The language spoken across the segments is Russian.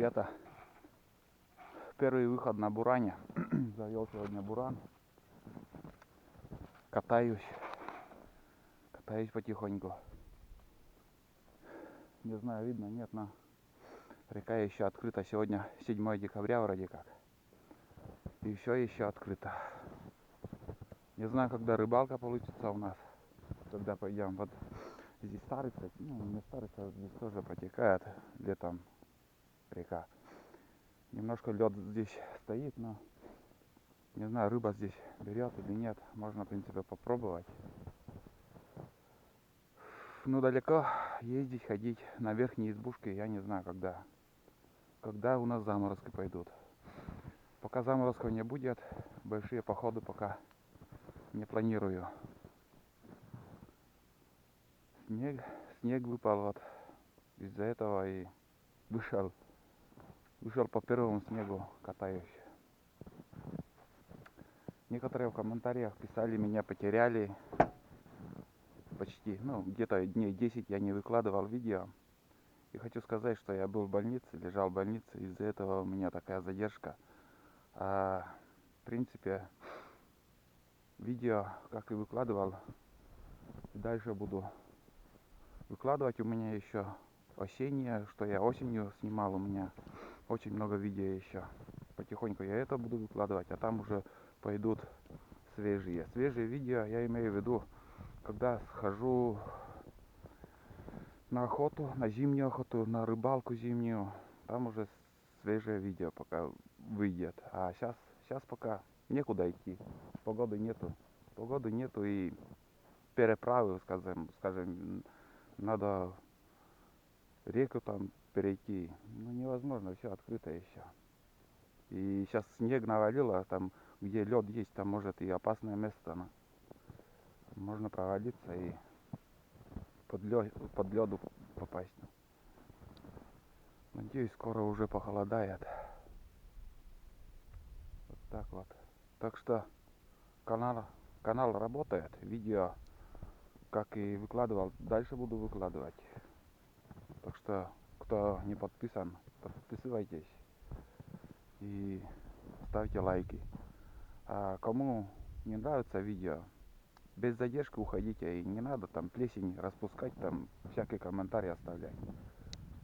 ребята. Первый выход на буране. Завел сегодня буран. Катаюсь потихоньку. Не знаю, видно, нет, но река еще открыта. Сегодня 7 декабря вроде как. И все еще открыто. Не знаю, когда рыбалка получится у нас. Когда пойдем. Вот здесь Старица, не Старица, здесь тоже протекает летом река. Немножко лед здесь стоит, но не знаю, рыба здесь берет или нет. Можно, в принципе, попробовать. Ну, далеко ездить, ходить на верхней избушке, я не знаю, когда у нас заморозки пойдут. Пока заморозков не будет, большие походы пока не планирую. Снег выпал, вот из-за этого и вышел по первому снегу, катаюсь. Некоторые в комментариях писали, меня потеряли почти, где-то дней 10 я не выкладывал видео. И хочу сказать, что я был в больнице, лежал в больнице, из-за этого у меня такая задержка. В принципе, видео, как и выкладывал, дальше буду выкладывать. У меня еще осеннее, что я осенью снимал, у меня очень много видео еще. Потихоньку я это буду выкладывать, а там уже пойдут свежие видео. Я имею в виду, когда схожу на охоту, на зимнюю охоту, на рыбалку зимнюю, там уже свежее видео пока выйдет. А сейчас пока некуда идти, погоды нету и переправы, скажем, надо реку там перейти. Невозможно, все открыто еще. И сейчас снег навалило, там где лед есть, там может и опасное место. Можно провалиться и под лёду попасть. Надеюсь, скоро уже похолодает. Вот так вот. Так что канал работает. Видео, как и выкладывал, дальше буду выкладывать. Так что, кто не подписан, подписывайтесь и ставьте лайки. А кому не нравится видео, без задержки уходите, и не надо там плесень распускать, там всякие комментарии оставлять.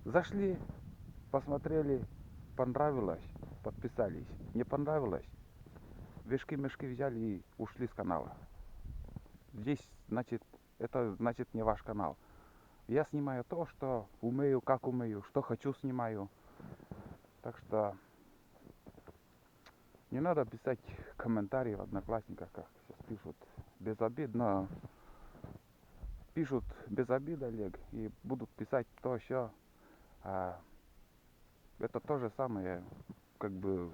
Зашли, посмотрели, понравилось, подписались. Не понравилось, мешки взяли и ушли с канала. Здесь, это значит не ваш канал. Я снимаю то, что умею, как умею, что хочу снимаю. Так что не надо писать комментарии в Одноклассниках, как сейчас пишут. Без обид, но пишут без обид, Олег, и будут писать то, все. А это то же самое, как бы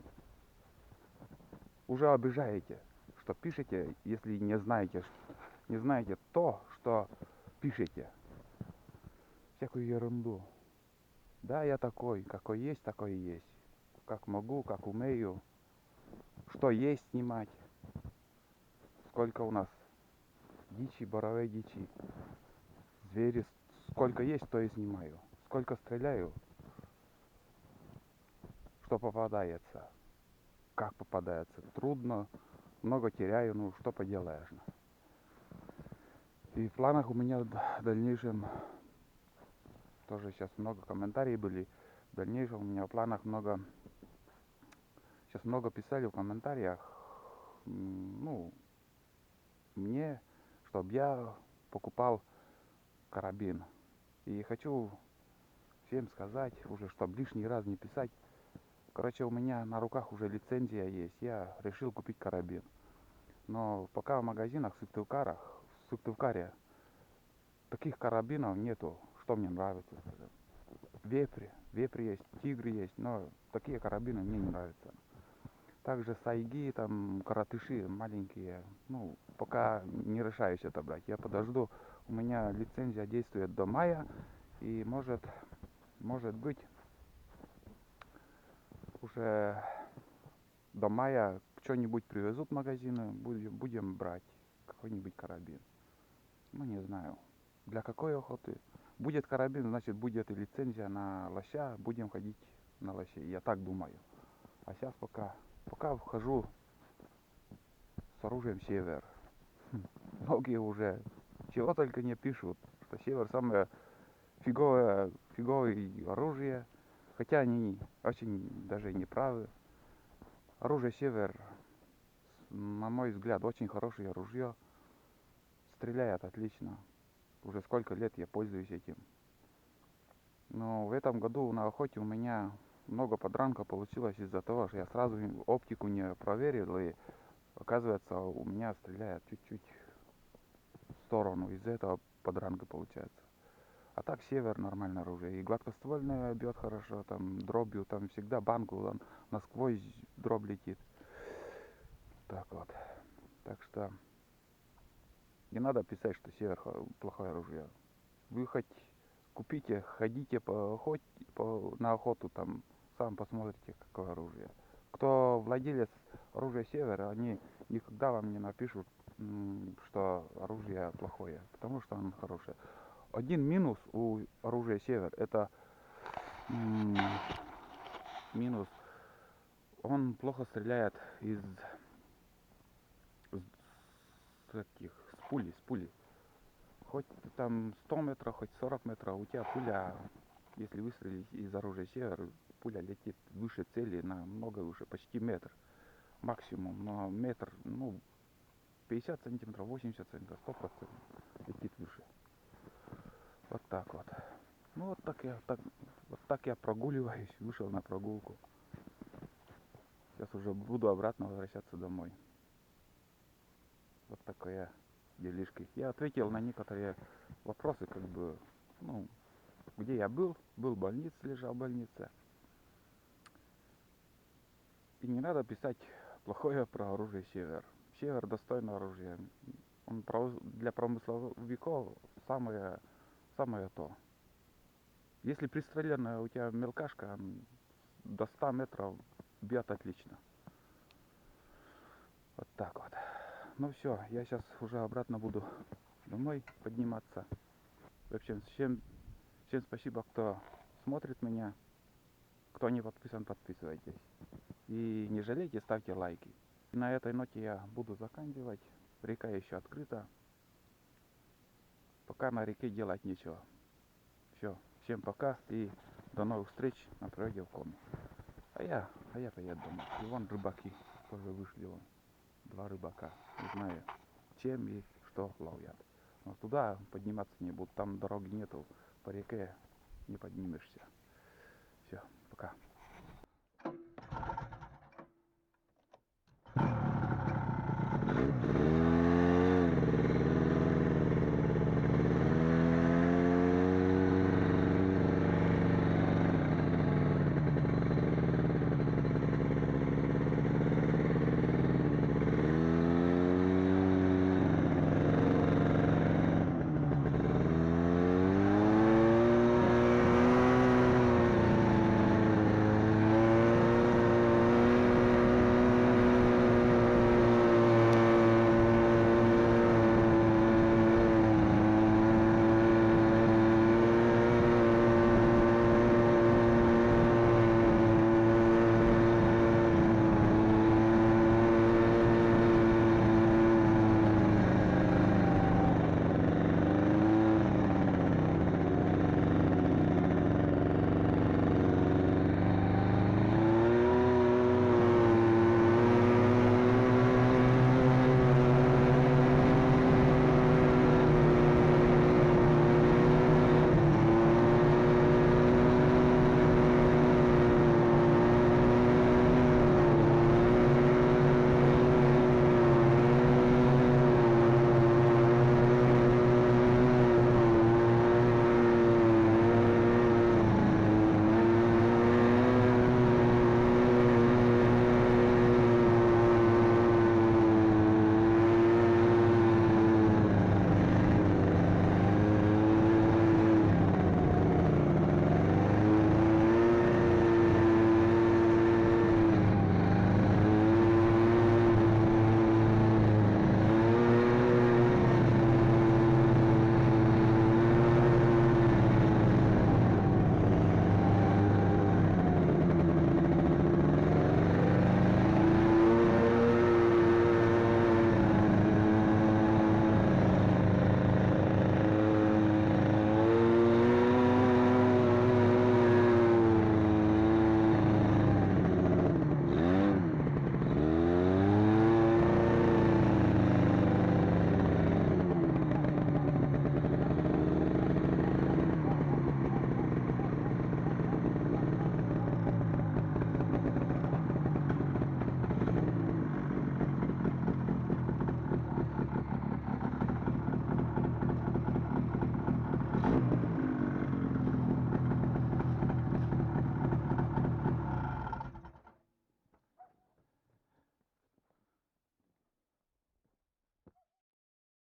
уже обижаете, что пишете, если не знаете то, что пишете. Всякую ерунду. Да, я такой, какой есть, такой и есть. Как могу, как умею. Что есть снимать. Сколько у нас дичи, боровой дичи. Звери, сколько есть, то и снимаю. Сколько стреляю, что попадается. Как попадается. Трудно, много теряю, что поделаешь. И в планах у меня в дальнейшем, тоже сейчас много комментариев были, в дальнейшем у меня в планах сейчас много писали в комментариях, мне, чтобы я покупал карабин. И хочу всем сказать, уже, чтобы лишний раз не писать. Короче, у меня на руках уже лицензия есть. Я решил купить карабин. Но пока в магазинах в Сыктывкаре таких карабинов нету, что мне нравится. Вепрь есть, тигр есть, но такие карабины мне не нравятся. Также сайги, там, каратыши маленькие. Пока не решаюсь это брать. Я подожду. У меня лицензия действует до мая. И может быть, уже до мая что-нибудь привезут в магазины. Будем брать какой-нибудь карабин. Не знаю. Для какой охоты? Будет карабин, значит будет и лицензия на лося. Будем ходить на лосе. Я так думаю. А сейчас пока вхожу с оружием север. Многие уже чего только не пишут, что север самое фиговое оружие. Хотя они очень даже не правы. Оружие север, на мой взгляд, очень хорошее оружие. Стреляет отлично. Уже сколько лет я пользуюсь этим. Но в этом году на охоте у меня много подранка получилось из-за того, что я сразу оптику не проверил, и оказывается у меня стреляет чуть-чуть в сторону. Из-за этого подранка получается. А так север нормальное оружие. И гладкоствольное бьет хорошо, там дробью, там всегда банку, он насквозь дробь летит. Так вот. Так что не надо писать, что север плохое оружие. Вы хоть купите, ходите на охоту, там сам посмотрите, какое оружие. Кто владелец оружия севера, они никогда вам не напишут, что оружие плохое, потому что оно хорошее. Один минус у оружия север, это минус, он плохо стреляет с пули. Хоть там 100 метров, хоть 40 метров, у тебя пуля, если выстрелить из оружия север, пуля летит выше цели, намного выше, почти метр максимум, но метр, 50 сантиметров, 80 сантиметров, 100% летит выше. Вот так вот. Вот так я прогуливаюсь, вышел на прогулку. Сейчас уже буду обратно возвращаться домой. Вот такое делишки. Я ответил на некоторые вопросы, где я был в больнице, лежал в больнице. И не надо писать плохое про оружие север. Север достойное оружие. Он для промысловиков самое то. Если пристреленная у тебя мелкашка, до 100 метров бьет отлично. Вот так вот. Ну все, я сейчас уже обратно буду домой подниматься. В общем, всем спасибо, кто смотрит меня. Кто не подписан, подписывайтесь. И не жалейте, ставьте лайки. На этой ноте я буду заканчивать. Река еще открыта. Пока на реке делать нечего. Все, всем пока и до новых встреч на природе в Коми. А я поеду домой. И вон рыбаки тоже вышли. Вон. 2 рыбака. Не знаю, чем и что ловят. Но туда подниматься не будут. Там дороги нету. По реке не поднимешься. Все, пока.